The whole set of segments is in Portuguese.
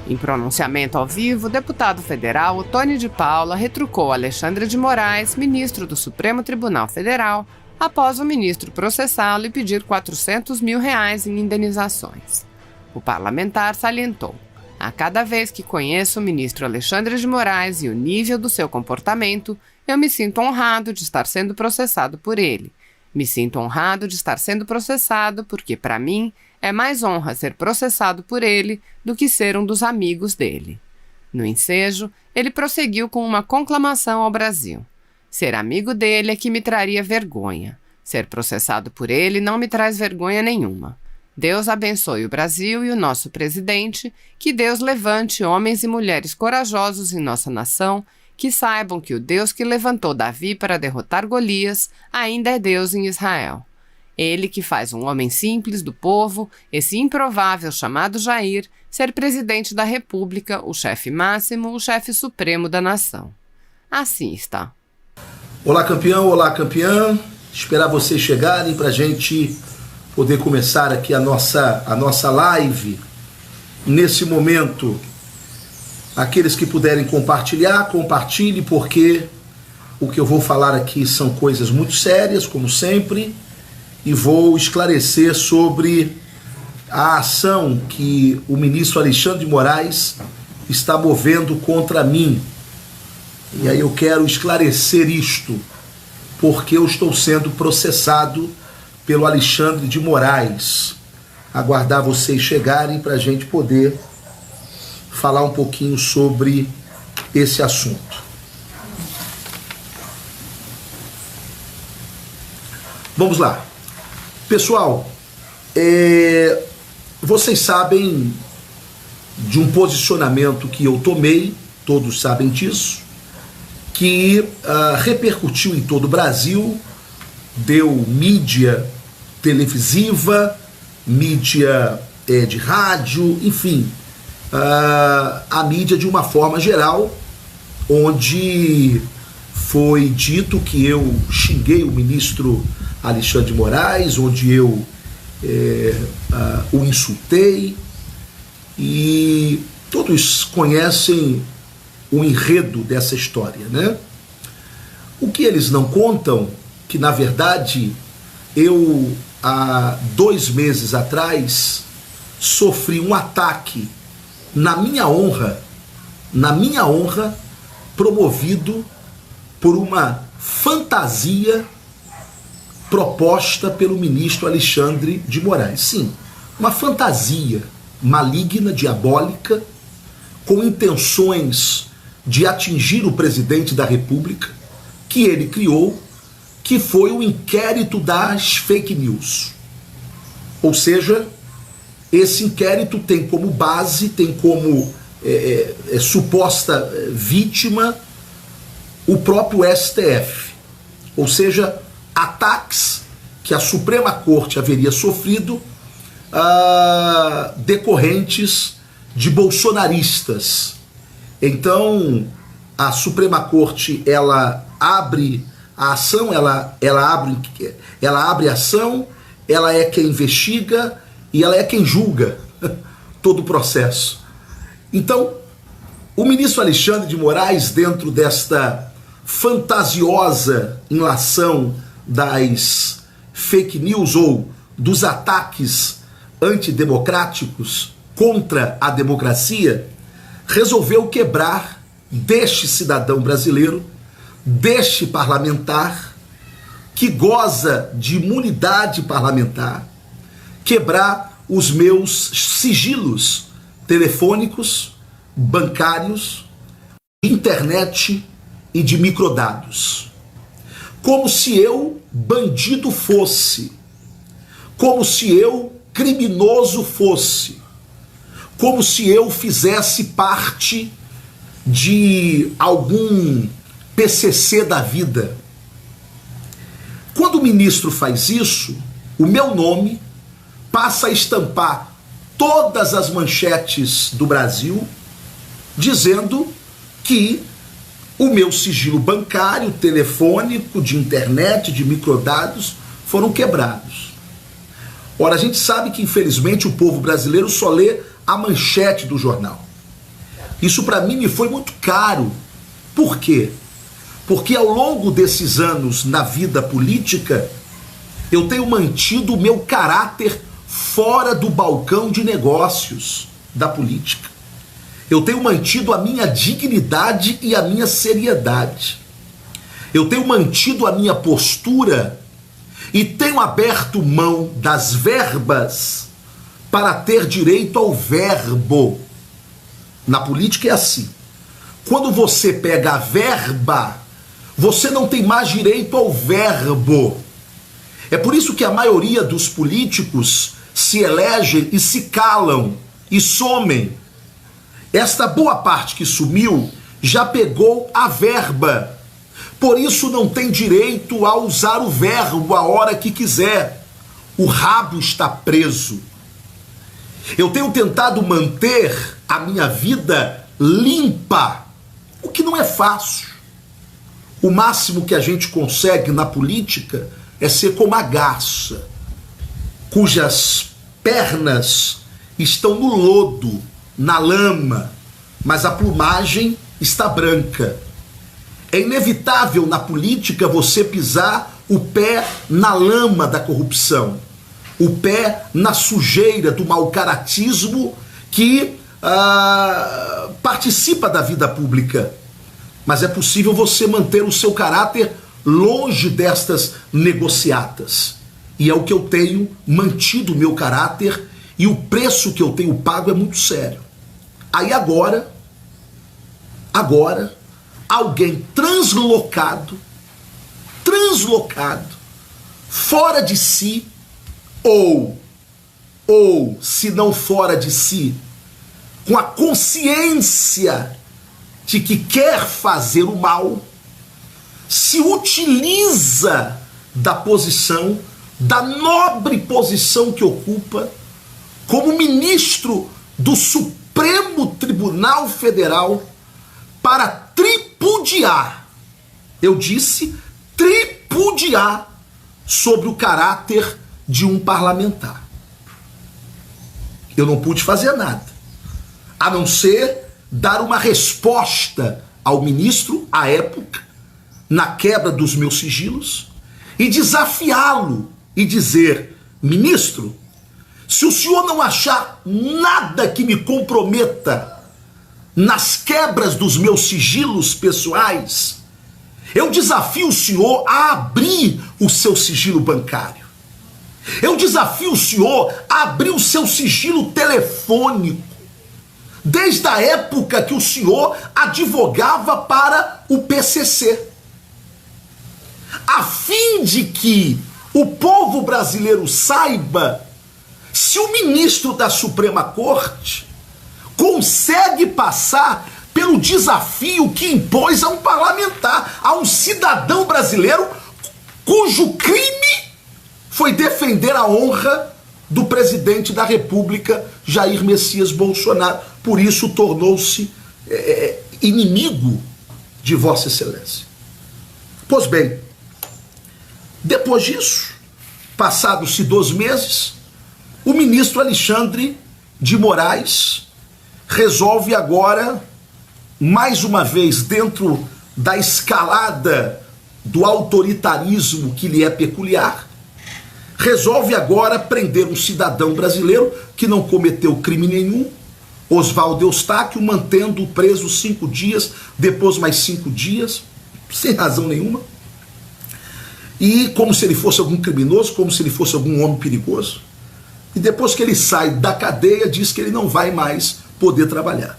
Em pronunciamento ao vivo, o deputado federal Ottoni de Paula retrucou Alexandre de Moraes, ministro do Supremo Tribunal Federal, após o ministro processá-lo e pedir R$400 mil em indenizações. O parlamentar salientou: a cada vez que conheço o ministro Alexandre de Moraes e o nível do seu comportamento, eu me sinto honrado de estar sendo processado por ele. Me sinto honrado de estar sendo processado porque, para mim, é mais honra ser processado por ele do que ser um dos amigos dele. No ensejo, ele prosseguiu com uma conclamação ao Brasil. Ser amigo dele é que me traria vergonha. Ser processado por ele não me traz vergonha nenhuma. Deus abençoe o Brasil e o nosso presidente, que Deus levante homens e mulheres corajosos em nossa nação, que saibam que o Deus que levantou Davi para derrotar Golias ainda é Deus em Israel. Ele que faz um homem simples do povo, esse improvável chamado Jair, ser presidente da República, o chefe máximo, o chefe supremo da nação. Assim está. Olá, campeão, olá, campeã. Esperar vocês chegarem para a gente poder começar aqui a nossa live. Nesse momento, aqueles que puderem compartilhar, compartilhe, porque o que eu vou falar aqui são coisas muito sérias, como sempre, e vou esclarecer sobre a ação que o ministro Alexandre de Moraes está movendo contra mim. E aí eu quero esclarecer isto, porque eu estou sendo processado pelo Alexandre de Moraes. Aguardar vocês chegarem para a gente poder falar um pouquinho sobre esse assunto. Vamos lá. Pessoal, vocês sabem de um posicionamento que eu tomei, todos sabem disso, que repercutiu em todo o Brasil, deu mídia televisiva, mídia de rádio, enfim, a mídia de uma forma geral, onde foi dito que eu xinguei o ministro Alexandre de Moraes, onde eu o insultei, e todos conhecem o enredo dessa história, né? O que eles não contam, que na verdade eu há 2 meses atrás sofri um ataque na minha honra, promovido por uma fantasia proposta pelo ministro Alexandre de Moraes. Sim, uma fantasia maligna, diabólica, com intenções de atingir o presidente da República, que ele criou, que foi o inquérito das fake news. Ou seja, esse inquérito tem como base, tem como suposta vítima o próprio STF. Ou seja, ataques que a Suprema Corte haveria sofrido decorrentes de bolsonaristas. Então, a Suprema Corte, ela abre a ação, ela abre a ação, ela é quem investiga e ela é quem julga todo o processo. Então, o ministro Alexandre de Moraes, dentro desta fantasiosa enlação das fake news ou dos ataques antidemocráticos contra a democracia, resolveu quebrar deste cidadão brasileiro, deste parlamentar, que goza de imunidade parlamentar, quebrar os meus sigilos telefônicos, bancários, de internet e de microdados. Como se eu bandido fosse, como se eu criminoso fosse, como se eu fizesse parte de algum PCC da vida. Quando o ministro faz isso, o meu nome passa a estampar todas as manchetes do Brasil, dizendo que o meu sigilo bancário, telefônico, de internet, de microdados foram quebrados. Ora, a gente sabe que infelizmente o povo brasileiro só lê a manchete do jornal. Isso para mim me foi muito caro. Por quê? Porque ao longo desses anos na vida política, eu tenho mantido o meu caráter fora do balcão de negócios da política. Eu tenho mantido a minha dignidade e a minha seriedade. Eu tenho mantido a minha postura e tenho aberto mão das verbas para ter direito ao verbo. Na política é assim. Quando você pega a verba, você não tem mais direito ao verbo. É por isso que a maioria dos políticos se elegem e se calam e somem. Esta boa parte que sumiu já pegou a verba. Por isso não tem direito a usar o verbo a hora que quiser. O rabo está preso. Eu tenho tentado manter a minha vida limpa, o que não é fácil. O máximo que a gente consegue na política é ser como a garça, cujas pernas estão no lodo, na lama, mas a plumagem está branca. É inevitável na política você pisar o pé na lama da corrupção, o pé na sujeira do mau-caratismo que participa da vida pública. Mas é possível você manter o seu caráter longe destas negociatas. E é o que eu tenho mantido o meu caráter, e o preço que eu tenho pago é muito sério. Aí agora, alguém translocado, fora de si, ou se não fora de si, com a consciência de que quer fazer o mal, se utiliza da posição, da nobre posição que ocupa, como ministro do Supremo Tribunal Federal, para tripudiar, eu disse tripudiar, sobre o caráter de um parlamentar. Eu não pude fazer nada, a não ser dar uma resposta ao ministro, à época, na quebra dos meus sigilos, e desafiá-lo e dizer: ministro, se o senhor não achar nada que me comprometa nas quebras dos meus sigilos pessoais, eu desafio o senhor a abrir o seu sigilo bancário. Eu desafio o senhor a abrir o seu sigilo telefônico, desde a época que o senhor advogava para o PCC, a fim de que o povo brasileiro saiba se o ministro da Suprema Corte consegue passar pelo desafio que impôs a um parlamentar, a um cidadão brasileiro cujo crime foi defender a honra do presidente da República, Jair Messias Bolsonaro. Por isso tornou-se inimigo de Vossa Excelência. Pois bem, depois disso, passados-se 2 meses, o ministro Alexandre de Moraes resolve agora, mais uma vez, dentro da escalada do autoritarismo que lhe é peculiar, resolve agora prender um cidadão brasileiro que não cometeu crime nenhum, Oswaldo Eustáquio, mantendo-o preso 5 dias, depois mais 5 dias, sem razão nenhuma, e como se ele fosse algum criminoso, como se ele fosse algum homem perigoso. E depois que ele sai da cadeia, diz que ele não vai mais poder trabalhar.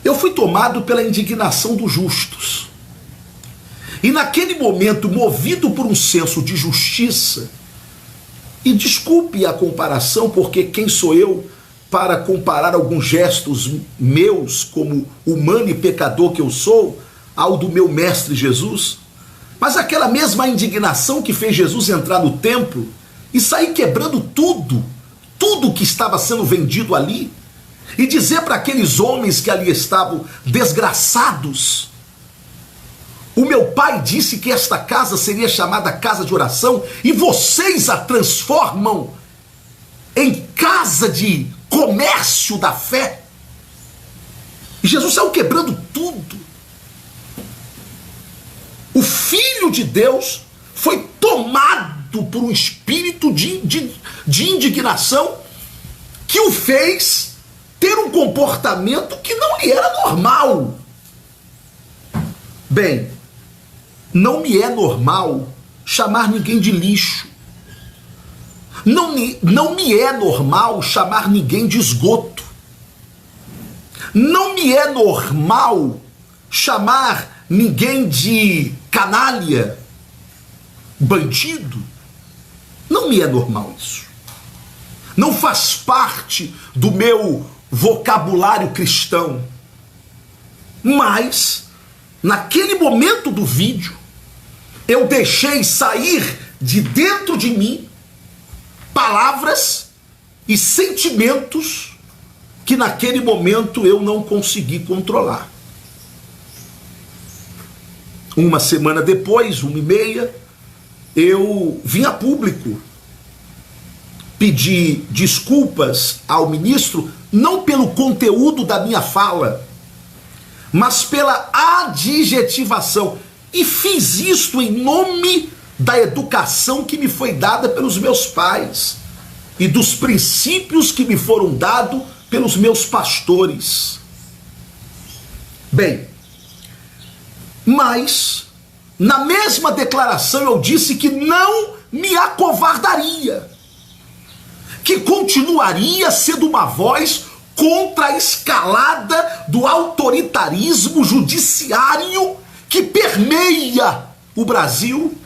Eu fui tomado pela indignação dos justos. E naquele momento, movido por um senso de justiça, e desculpe a comparação, porque quem sou eu para comparar alguns gestos meus, como humano e pecador que eu sou, ao do meu mestre Jesus, mas aquela mesma indignação que fez Jesus entrar no templo e sair quebrando tudo que estava sendo vendido ali, e dizer para aqueles homens que ali estavam desgraçados: o meu pai disse que esta casa seria chamada casa de oração, e vocês a transformam em casa de comércio da fé. E Jesus saiu quebrando tudo. O Filho de Deus foi tomado por um espírito de indignação que o fez ter um comportamento que não lhe era normal. Bem, não me é normal chamar ninguém de lixo. Não me é normal chamar ninguém de esgoto. Não me é normal chamar ninguém de canalha, bandido. Não me é normal isso. Não faz parte do meu vocabulário cristão. Mas, naquele momento do vídeo, eu deixei sair de dentro de mim palavras e sentimentos que naquele momento eu não consegui controlar. Uma semana depois, 1h30, eu vim a público pedir desculpas ao ministro, não pelo conteúdo da minha fala, mas pela adjetivação. E fiz isto em nome da educação que me foi dada pelos meus pais e dos princípios que me foram dados pelos meus pastores. Bem, mas na mesma declaração eu disse que não me acovardaria, que continuaria sendo uma voz contra a escalada do autoritarismo judiciário que permeia o Brasil,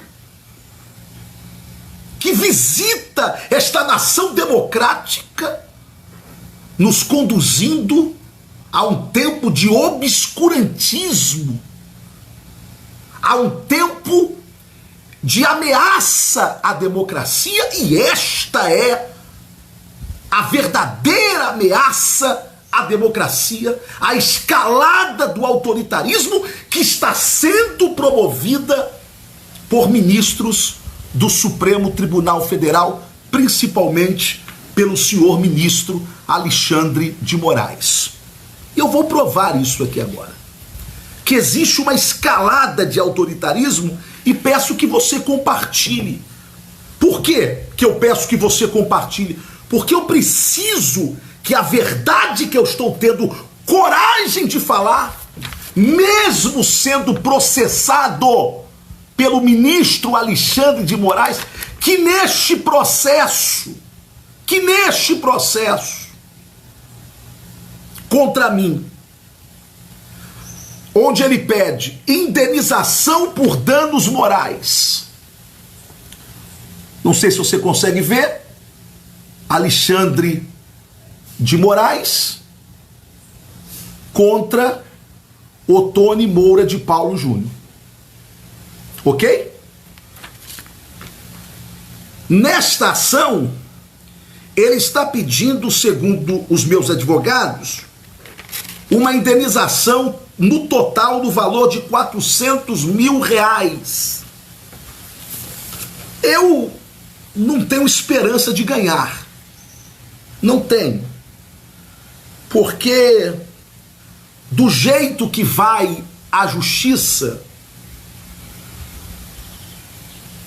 que visita esta nação democrática, nos conduzindo a um tempo de obscurantismo, a um tempo de ameaça à democracia, e esta é a verdadeira ameaça à democracia, a escalada do autoritarismo que está sendo promovida por ministros do Supremo Tribunal Federal, principalmente pelo senhor ministro Alexandre de Moraes. E eu vou provar isso aqui agora, que existe uma escalada de autoritarismo, e peço que você compartilhe. Por quê que eu peço que você compartilhe? Porque eu preciso que a verdade que eu estou tendo coragem de falar, mesmo sendo processado pelo ministro Alexandre de Moraes, que neste processo contra mim, onde ele pede indenização por danos morais, não sei se você consegue ver, Alexandre de Moraes contra Ottoni Moura de Paulo Júnior. Ok? Nesta ação, ele está pedindo, segundo os meus advogados, uma indenização no total do valor de R$400 mil. Eu não tenho esperança de ganhar. Não tenho. Porque do jeito que vai a justiça,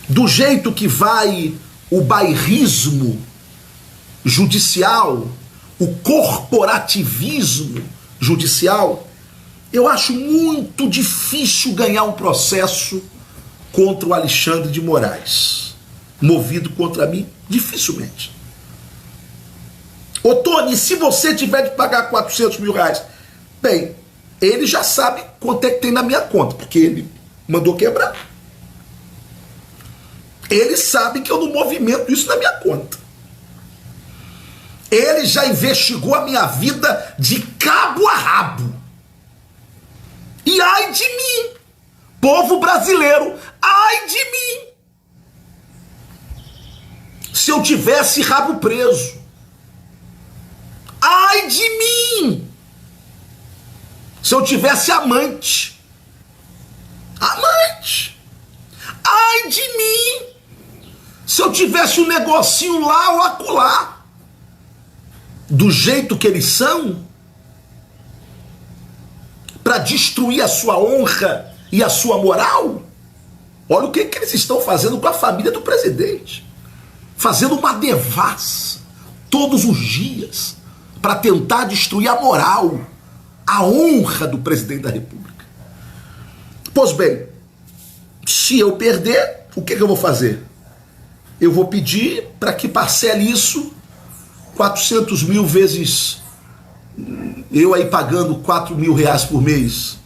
do jeito que vai o bairrismo judicial, o corporativismo judicial, eu acho muito difícil ganhar um processo contra o Alexandre de Moraes, movido contra mim, dificilmente. Ottoni, se você tiver de pagar R$400 mil, bem, ele já sabe quanto é que tem na minha conta, porque ele mandou quebrar. Ele sabe que eu não movimento isso na minha conta. Ele já investigou a minha vida de cabo a rabo. E ai de mim, povo brasileiro, ai de mim, se eu tivesse rabo preso. Ai de mim, se eu tivesse amante. Ai de mim, se eu tivesse um negocinho lá ou acolá. Do jeito que eles são, para destruir a sua honra e a sua moral? Olha o que eles estão fazendo com a família do presidente. Fazendo uma devassa todos os dias para tentar destruir a moral, a honra do presidente da República. Pois bem, se eu perder, o que eu vou fazer? Eu vou pedir para que parcele isso 400 mil vezes, eu aí pagando 4 mil reais por mês.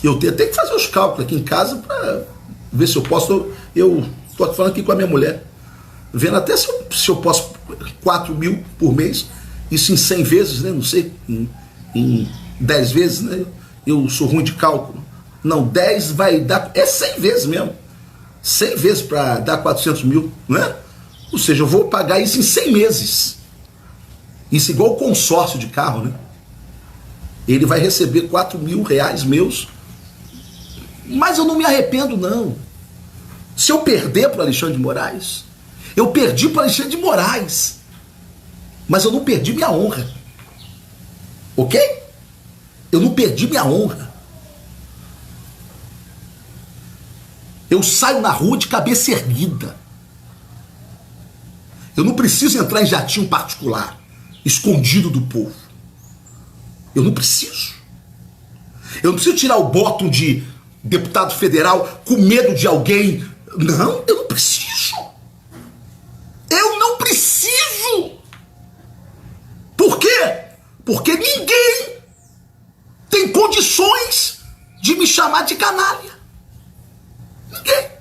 Eu tenho que fazer os cálculos aqui em casa para ver se eu posso. Eu estou falando aqui com a minha mulher, vendo até se eu posso 4 mil por mês, isso em 100 vezes, né? Não sei, em 10 vezes, né? Eu sou ruim de cálculo. Não, 10 vai dar, é 100 vezes mesmo. 100 vezes para dar 400 mil, né? Ou seja, eu vou pagar isso em 100 meses. Isso igual o consórcio de carro, né? Ele vai receber 4 mil reais meus. Mas eu não me arrependo, não. Se eu perder para o Alexandre de Moraes, eu perdi para o Alexandre de Moraes. Mas eu não perdi minha honra. Ok? Eu não perdi minha honra. Eu saio na rua de cabeça erguida. Eu não preciso entrar em jatinho particular, escondido do povo. Eu não preciso. Eu não preciso tirar o bottom de deputado federal com medo de alguém. Não, eu não preciso. Eu não preciso. Por quê? Porque ninguém tem condições de me chamar de canalha. Ninguém.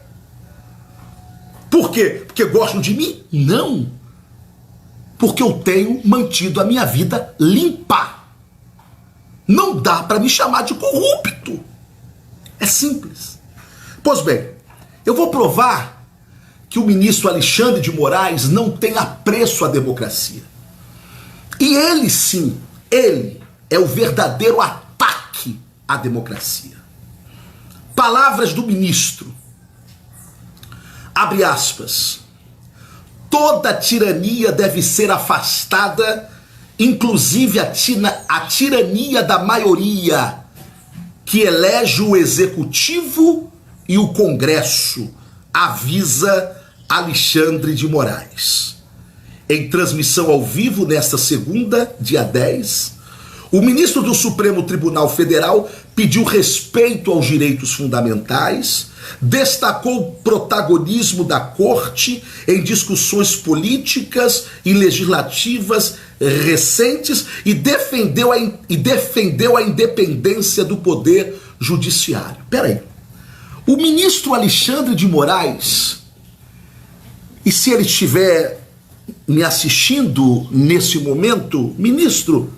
Por quê? Porque gostam de mim? Não. Porque eu tenho mantido a minha vida limpa. Não dá para me chamar de corrupto. É simples. Pois bem, eu vou provar que o ministro Alexandre de Moraes não tem apreço à democracia. E ele sim, ele é o verdadeiro ataque à democracia. Palavras do ministro. Abre aspas. Toda tirania deve ser afastada, inclusive a tirania da maioria, que elege o executivo e o Congresso, avisa Alexandre de Moraes. Em transmissão ao vivo nesta segunda, dia 10, o ministro do Supremo Tribunal Federal pediu respeito aos direitos fundamentais, destacou o protagonismo da Corte em discussões políticas e legislativas recentes e defendeu a independência do Poder Judiciário. Peraí, o ministro Alexandre de Moraes, e se ele estiver me assistindo nesse momento, ministro,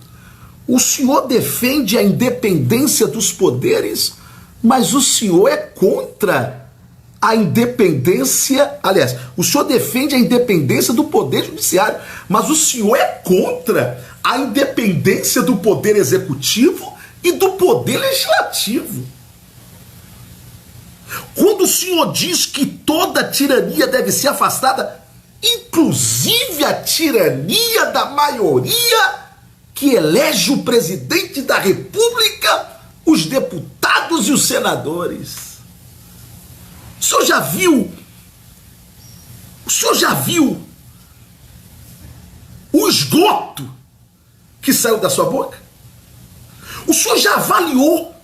o senhor defende a independência dos poderes, mas o senhor é contra a independência, aliás, o senhor defende a independência do Poder Judiciário, mas o senhor é contra a independência do Poder Executivo e do Poder Legislativo. Quando o senhor diz que toda tirania deve ser afastada, inclusive a tirania da maioria que elege o presidente da República, os deputados e os senadores. O senhor já viu? O senhor já viu o esgoto que saiu da sua boca? O senhor já avaliou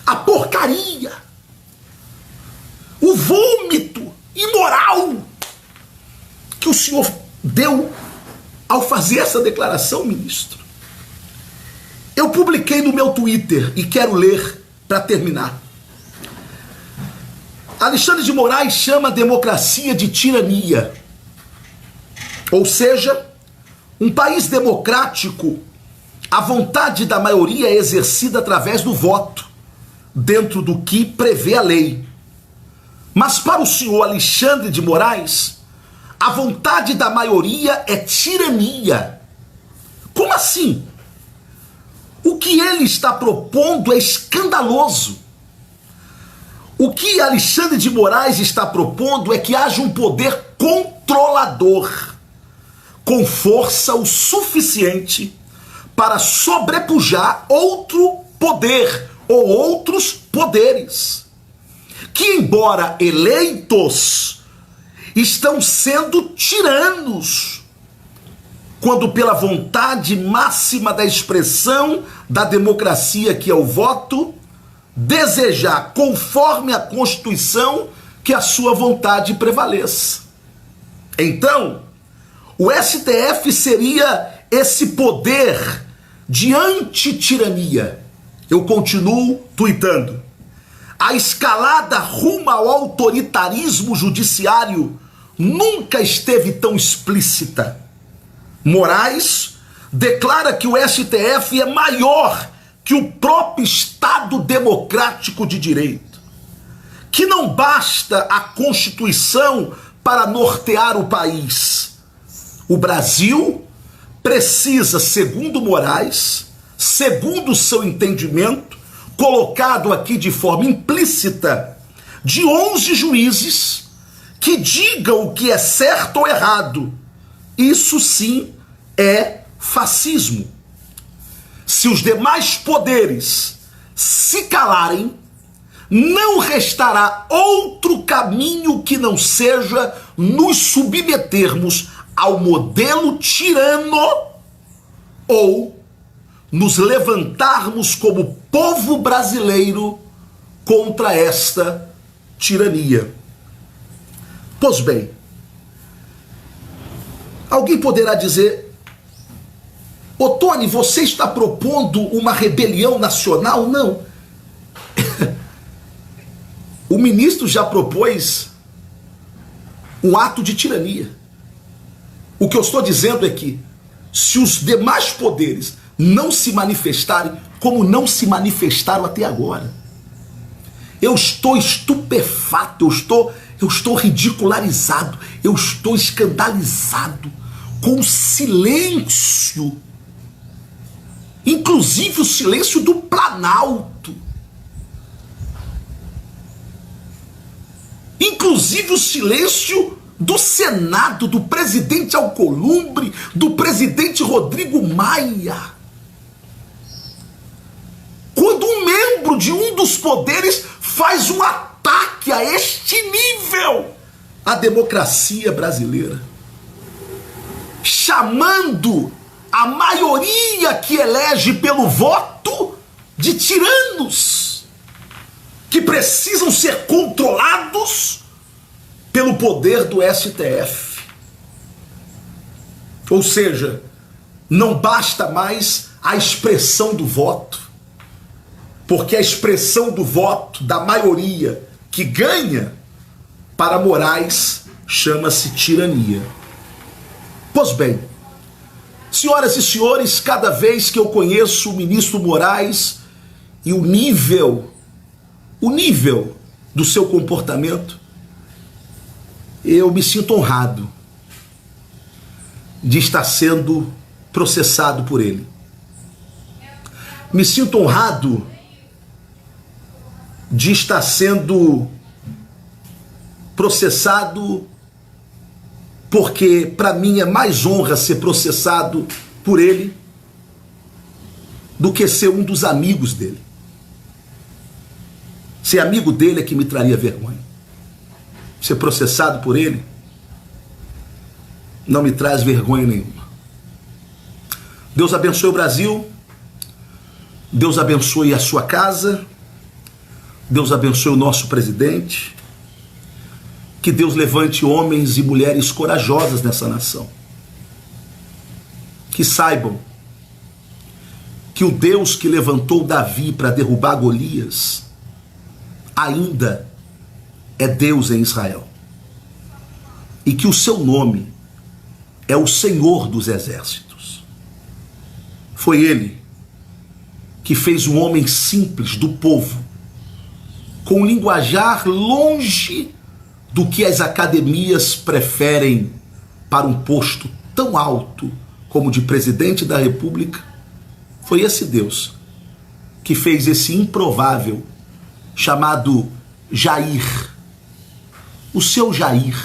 a porcaria, o vômito imoral que o senhor deu ao fazer essa declaração, ministro? Eu publiquei no meu Twitter e quero ler para terminar. Alexandre de Moraes chama a democracia de tirania. Ou seja, um país democrático, a vontade da maioria é exercida através do voto, dentro do que prevê a lei. Mas para o senhor Alexandre de Moraes, a vontade da maioria é tirania. Como assim? O que ele está propondo é escandaloso. O que Alexandre de Moraes está propondo é que haja um poder controlador, com força o suficiente para sobrepujar outro poder ou outros poderes, que, embora eleitos, estão sendo tiranos, quando pela vontade máxima da expressão da democracia, que é o voto, desejar, conforme a Constituição, que a sua vontade prevaleça. Então, o STF seria esse poder de antitirania. Eu continuo tuitando. A escalada rumo ao autoritarismo judiciário nunca esteve tão explícita. Moraes declara que o STF é maior que o próprio Estado democrático de direito, que não basta a Constituição para nortear o país. O Brasil precisa, segundo Moraes, segundo o seu entendimento, colocado aqui de forma implícita, de 11 juízes que digam o que é certo ou errado. Isso sim é fascismo. Se os demais poderes se calarem, não restará outro caminho que não seja nos submetermos ao modelo tirano ou nos levantarmos como povo brasileiro contra esta tirania. Pois bem, alguém poderá dizer: ô Tony, você está propondo uma rebelião nacional? Não. O ministro já propôs um ato de tirania. O que eu estou dizendo é que, se os demais poderes não se manifestarem como não se manifestaram até agora, eu estou estupefato, eu estou ridicularizado, eu estou escandalizado com o silêncio, inclusive o silêncio do Planalto, inclusive o silêncio do Senado, do presidente Alcolumbre, do presidente Rodrigo Maia. Quando um membro de um dos poderes faz um ataque a este nível à democracia brasileira, chamando a maioria que elege pelo voto de tiranos, que precisam ser controlados pelo poder do STF. Ou seja, não basta mais a expressão do voto, porque a expressão do voto da maioria que ganha, para Moraes, chama-se tirania. Pois bem, senhoras e senhores, cada vez que eu conheço o ministro Moraes e o nível do seu comportamento, eu me sinto honrado de estar sendo processado por ele. Me sinto honrado de estar sendo processado, porque para mim é mais honra ser processado por ele do que ser um dos amigos dele. Ser amigo dele é que me traria vergonha. Ser processado por ele não me traz vergonha nenhuma. Deus abençoe o Brasil, Deus abençoe a sua casa, Deus abençoe o nosso presidente, que Deus levante homens e mulheres corajosas nessa nação, que saibam que o Deus que levantou Davi para derrubar Golias ainda é Deus em Israel, e que o seu nome é o Senhor dos Exércitos. Foi ele que fez um homem simples do povo, com um linguajar longe do que as academias preferem para um posto tão alto como de presidente da República. Foi esse Deus que fez esse improvável chamado Jair, o seu Jair,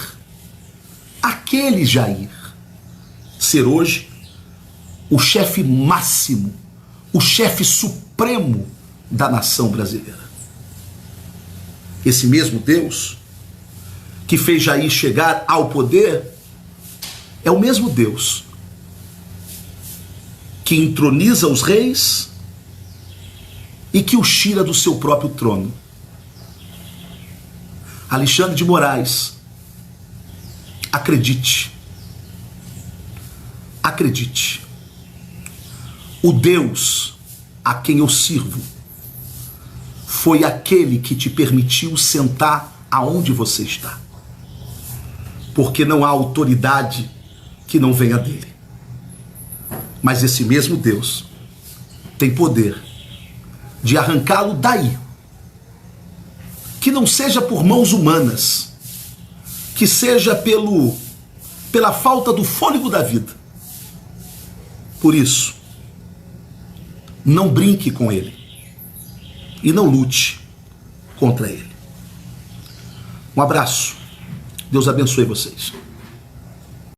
aquele Jair, ser hoje o chefe máximo, o chefe supremo da nação brasileira. Esse mesmo Deus que fez Jair chegar ao poder é o mesmo Deus que entroniza os reis e que os tira do seu próprio trono. Alexandre de Moraes, acredite, acredite, o Deus a quem eu sirvo foi aquele que te permitiu sentar aonde você está, porque não há autoridade que não venha dele. Mas esse mesmo Deus tem poder de arrancá-lo daí, que não seja por mãos humanas, que seja pela falta do fôlego da vida. Por isso, não brinque com ele e não lute contra ele. Um abraço. Deus abençoe vocês.